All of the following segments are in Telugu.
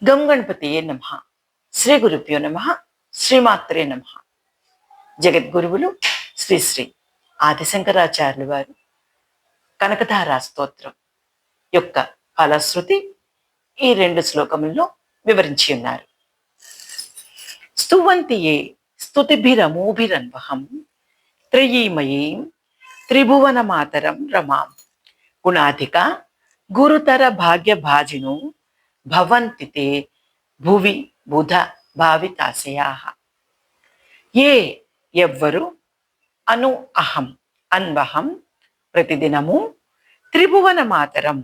గం గణపతియే నమః. శ్రీ గురుభ్యో నమః. శ్రీమాత్రే నమః. జగద్గురువులు శ్రీ శ్రీ ఆదిశంకరాచార్యులు వారు కనకధారా స్తోత్రం యొక్క ఫలశ్రుతి ఈ 2 శ్లోకముల్లో వివరించి ఉన్నారు. స్తువంతియే స్తుతిభిరమోభిరన్వహం త్రయీమయీం త్రిభువన మాతరం రమాం గుణాధిక గురుతర భాగ్యభాజినో భవంతి తే భువి బుధ భావితాశయాః. ఏ ఎవ్వరు అను అహం అన్వహం ప్రతిదినము త్రిభువన మాతరం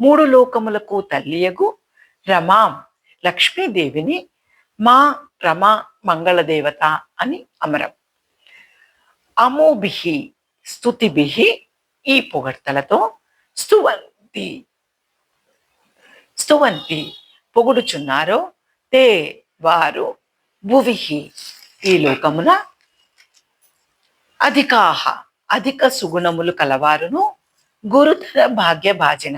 3 లోకములకు తల్లియగు రమాం లక్ష్మీదేవిని మా రమా మంగళదేవత అని అమరం. అమోభిహి స్తుతిభిహి ఈ పొగడ్తలతో స్తువంతి పొగుడుచున్నారో తే వారు భువిహి ఈ లోకమున అధికాహ అధిక సుగుణములు కలవారును గురుతర భాగ్యభాజిన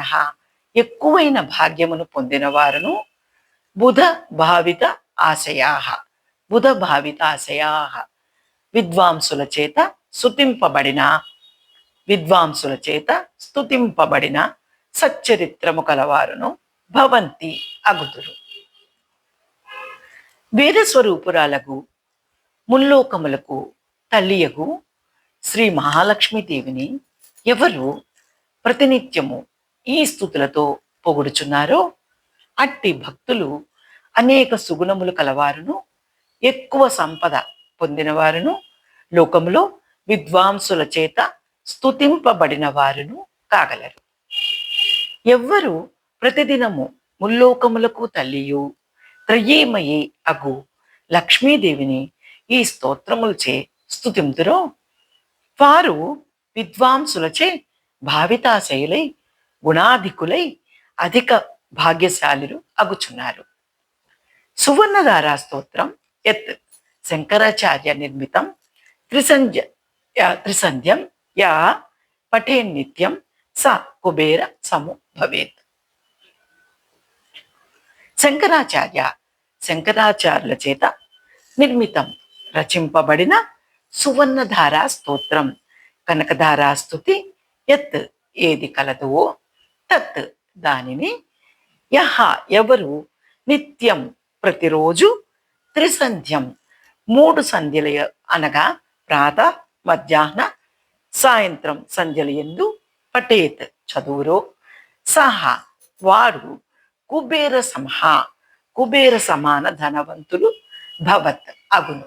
ఎక్కువైన భాగ్యమును పొందిన వారును బుధ భావిత ఆశయాః విద్వాంసుల చేత స్తుతింపబడిన సచ్చరిత్రము కలవారును భవంతి అగుదురు. వేదస్వరూపురాలకు ముల్లోకములకు తల్లియగు శ్రీ మహాలక్ష్మీదేవిని ఎవరు ప్రతినిత్యము ఈ స్తుతులతో పొగుడుచున్నారో అట్టి భక్తులు అనేక సుగుణములు కలవారును ఎక్కువ సంపద పొందినవారును లోకములో విద్వాంసుల చేత స్తుతింపబడిన వారును కాగలరు. ఎవ్వరు ప్రతిదినము ముల్లోకములకు తల్లియు త్రయీమయీ అగు లక్ష్మీదేవిని ఈ స్తోత్రములచే స్తుతింతురో వారు విద్వాంసులచే భావితాశయులై గుణాధికులై అధిక భాగ్యశాలురు అగుచున్నారు. సువర్ణధారా స్తోత్రం యత్ శంకరాచార్య నిర్మితం త్రిసంధ్యం యా పఠేన్నిత్యం స కుబేర సము భవేత్. శంకరాచార్యుల చేత నిర్మితం రచింపబడిన సువర్ణధారా స్తోత్రం కనకధారా స్తుతి యత్ ఏది కలదో తత్ దానిని యహ ఎవరు నిత్యం ప్రతిరోజు త్రిసంధ్యం 3 సంధ్యల అనగా ప్రాత మధ్యాహ్న సాయంత్రం సంధ్యల యందు పఠేత్ చదువురో సహా వారు కుబేర సమాన ధనవంతులు భవత్ అగును.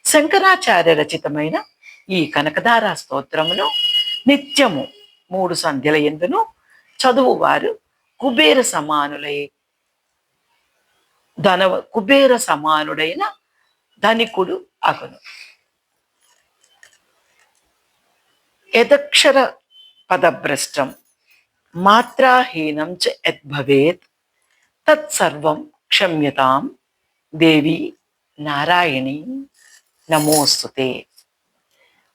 శంకరాచార్య రచితమైన ఈ కనకధారా స్తోత్రమును నిత్యము 3 సంధ్యల యందును చదువువారు కుబేర సమానుడైన ధనికుడు అగును. యదక్షర పదభ్రష్టం మాత్రాహీనం చ యద్భవేత్ తత్సర్వం క్షమ్యతాం దేవి నారాయణి నమోస్తుతే.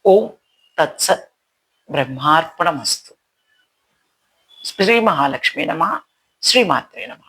ఓం తత్సత్. బ్రహ్మార్పణమస్తు. శ్రీ మహాలక్ష్మీ నమః. శ్రీమాత్రే నమః.